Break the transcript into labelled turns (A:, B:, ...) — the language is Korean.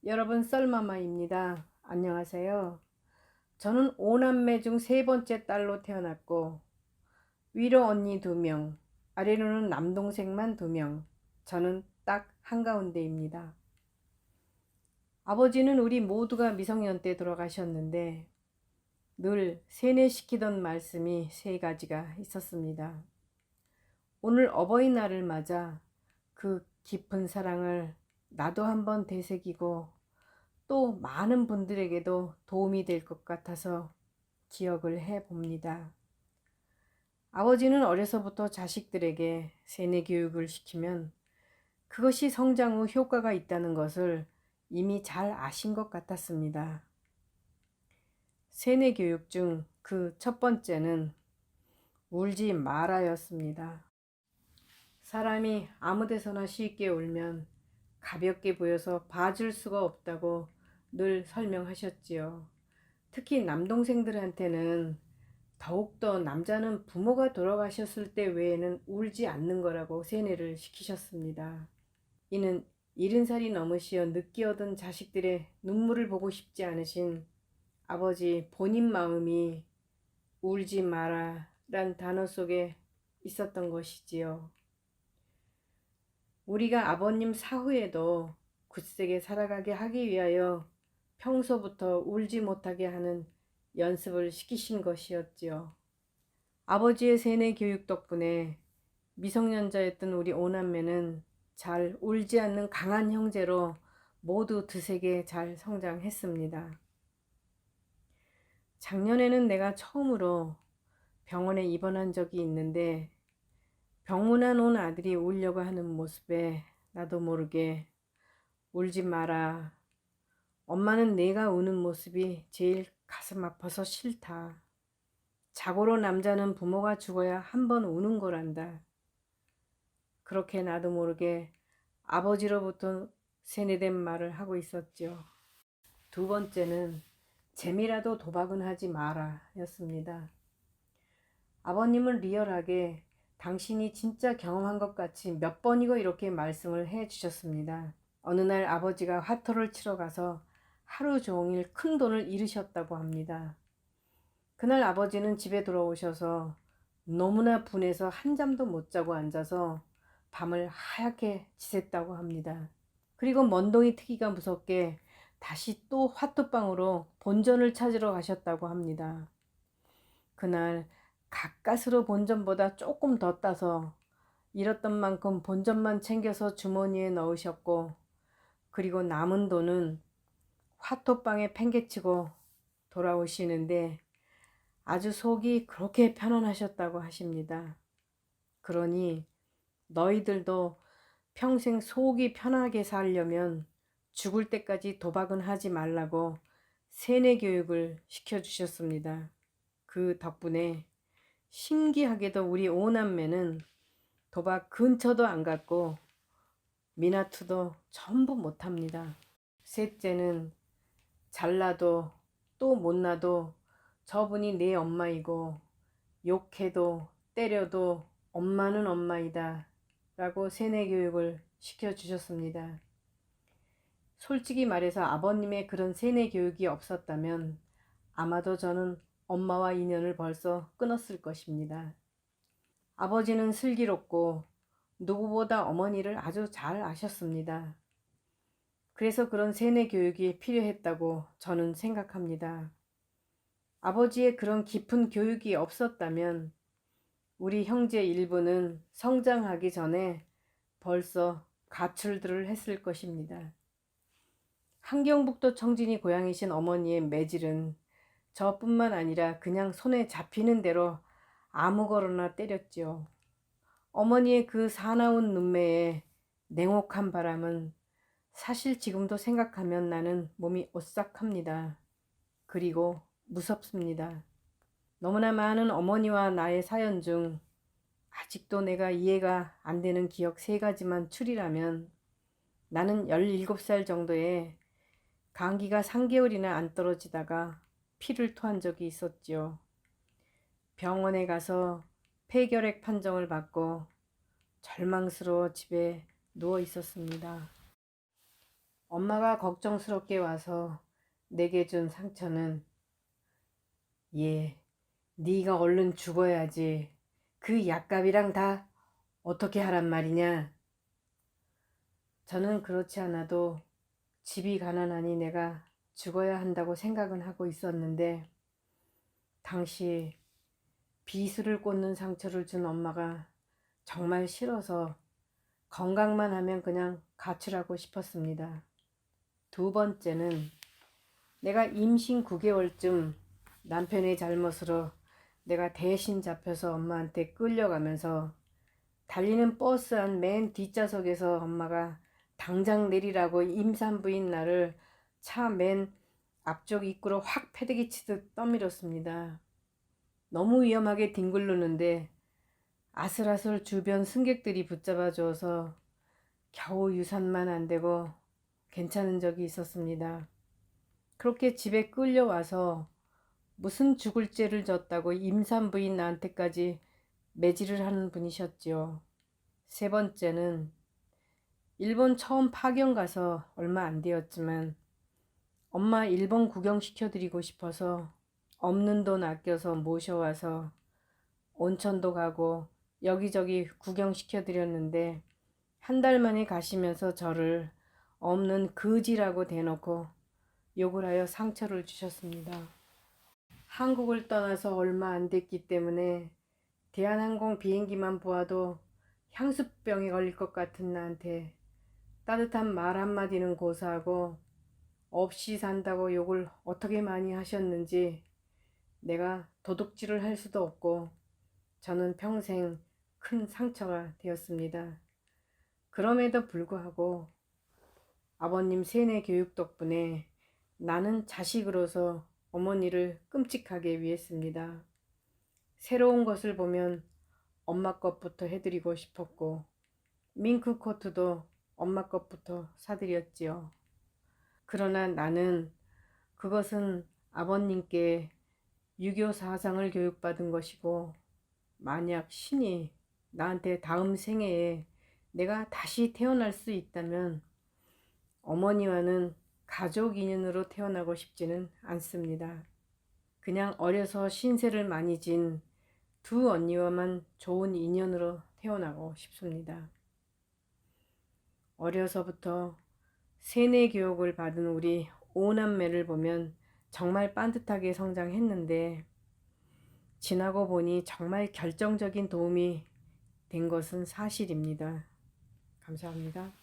A: 여러분, 썰마마입니다. 안녕하세요. 저는 5남매 중 세 번째 딸로 태어났고, 위로 언니 2명, 아래로는 남동생만 2명, 저는 딱 한가운데입니다. 아버지는 우리 모두가 미성년 때 돌아가셨는데 늘 세뇌시키던 말씀이 3가지가 있었습니다. 오늘 어버이날을 맞아 그 깊은 사랑을 나도 한번 되새기고 또 많은 분들에게도 도움이 될 것 같아서 기억을 해 봅니다. 아버지는 어려서부터 자식들에게 세뇌 교육을 시키면 그것이 성장 후 효과가 있다는 것을 이미 잘 아신 것 같았습니다. 세뇌 교육 중 그 첫 번째는 울지 마라였습니다. 사람이 아무 데서나 쉽게 울면 가볍게 보여서 봐줄 수가 없다고 늘 설명하셨지요. 특히 남동생들한테는 더욱더 남자는 부모가 돌아가셨을 때 외에는 울지 않는 거라고 세뇌를 시키셨습니다. 이는 70살이 넘으시어 늦게 얻은 자식들의 눈물을 보고 싶지 않으신 아버지 본인 마음이 울지 마라 란 단어 속에 있었던 것이지요. 우리가 아버님 사후에도 굳세게 살아가게 하기 위하여 평소부터 울지 못하게 하는 연습을 시키신 것이었지요. 아버지의 세뇌 교육 덕분에 미성년자였던 우리 5남매는 잘 울지 않는 강한 형제로 모두 드세게 잘 성장했습니다. 작년에는 내가 처음으로 병원에 입원한 적이 있는데 병문안 온 아들이 울려고 하는 모습에 나도 모르게 울지 마라. 엄마는 내가 우는 모습이 제일 가슴 아파서 싫다. 자고로 남자는 부모가 죽어야 한 번 우는 거란다. 그렇게 나도 모르게 아버지로부터 세뇌된 말을 하고 있었죠. 두 번째는 재미라도 도박은 하지 마라 였습니다. 아버님은 리얼하게 당신이 진짜 경험한 것 같이 몇 번이고 이렇게 말씀을 해 주셨습니다. 어느 날 아버지가 화토를 치러 가서 하루 종일 큰 돈을 잃으셨다고 합니다. 그날 아버지는 집에 돌아오셔서 너무나 분해서 한잠도 못 자고 앉아서 밤을 하얗게 지샜다고 합니다. 그리고 먼동이 트기가 무섭게 다시 또 화토방으로 본전을 찾으러 가셨다고 합니다. 그날 가까스로 본전보다 조금 더 따서 잃었던 만큼 본전만 챙겨서 주머니에 넣으셨고, 그리고 남은 돈은 화토방에 팽개치고 돌아오시는데 아주 속이 그렇게 편안하셨다고 하십니다. 그러니 너희들도 평생 속이 편하게 살려면 죽을 때까지 도박은 하지 말라고 세뇌 교육을 시켜주셨습니다. 그 덕분에 신기하게도 우리 5남매는 도박 근처도 안 갔고 미나투도 전부 못합니다. 셋째는 잘나도 또 못나도 저분이 내 엄마이고 욕해도 때려도 엄마는 엄마이다 라고 세뇌 교육을 시켜주셨습니다. 솔직히 말해서 아버님의 그런 세뇌 교육이 없었다면 아마도 저는 엄마와 인연을 벌써 끊었을 것입니다. 아버지는 슬기롭고 누구보다 어머니를 아주 잘 아셨습니다. 그래서 그런 세뇌 교육이 필요했다고 저는 생각합니다. 아버지의 그런 깊은 교육이 없었다면 우리 형제 일부는 성장하기 전에 벌써 가출들을 했을 것입니다. 함경북도 청진이 고향이신 어머니의 매질은 저뿐만 아니라 그냥 손에 잡히는 대로 아무거나 때렸죠. 어머니의 그 사나운 눈매에 냉혹한 바람은 사실 지금도 생각하면 나는 몸이 오싹합니다. 그리고 무섭습니다. 너무나 많은 어머니와 나의 사연 중 아직도 내가 이해가 안 되는 기억 3가지만 추리라면 나는 17살 정도에 감기가 3개월이나 안 떨어지다가 피를 토한 적이 있었지요. 병원에 가서 폐결핵 판정을 받고 절망스러워 집에 누워 있었습니다. 엄마가 걱정스럽게 와서 내게 준 상처는 얘, 네가 얼른 죽어야지. 그 약값이랑 다 어떻게 하란 말이냐. 저는 그렇지 않아도 집이 가난하니 내가 죽어야 한다고 생각은 하고 있었는데 당시 비수를 꽂는 상처를 준 엄마가 정말 싫어서 건강만 하면 그냥 가출하고 싶었습니다. 두 번째는 내가 임신 9개월쯤 남편의 잘못으로 내가 대신 잡혀서 엄마한테 끌려가면서 달리는 버스 안 맨 뒷좌석에서 엄마가 당장 내리라고 임산부인 나를 차 맨 앞쪽 입구로 확 패대기 치듯 떠밀었습니다. 너무 위험하게 뒹굴르는데 아슬아슬 주변 승객들이 붙잡아 줘서 겨우 유산만 안 되고 괜찮은 적이 있었습니다. 그렇게 집에 끌려와서 무슨 죽을 죄를 졌다고 임산부인 나한테까지 매질을 하는 분이셨지요. 세 번째는 일본 처음 파견 가서 얼마 안 되었지만 엄마 일본 구경시켜드리고 싶어서 없는 돈 아껴서 모셔와서 온천도 가고 여기저기 구경시켜드렸는데 한 달 만에 가시면서 저를 없는 거지라고 대놓고 욕을 하여 상처를 주셨습니다. 한국을 떠나서 얼마 안 됐기 때문에 대한항공 비행기만 보아도 향수병에 걸릴 것 같은 나한테 따뜻한 말 한마디는 고사하고 없이 산다고 욕을 어떻게 많이 하셨는지 내가 도둑질을 할 수도 없고 저는 평생 큰 상처가 되었습니다. 그럼에도 불구하고 아버님 세뇌 교육 덕분에 나는 자식으로서 어머니를 끔찍하게 위했습니다. 새로운 것을 보면 엄마 것부터 해드리고 싶었고 밍크 코트도 엄마 것부터 사드렸지요. 그러나 나는 그것은 아버님께 유교 사상을 교육받은 것이고 만약 신이 나한테 다음 생애에 내가 다시 태어날 수 있다면 어머니와는 가족 인연으로 태어나고 싶지는 않습니다. 그냥 어려서 신세를 많이 진 두 언니와만 좋은 인연으로 태어나고 싶습니다. 어려서부터 세뇌 교육을 받은 우리 오남매를 보면 정말 반듯하게 성장했는데 지나고 보니 정말 결정적인 도움이 된 것은 사실입니다. 감사합니다.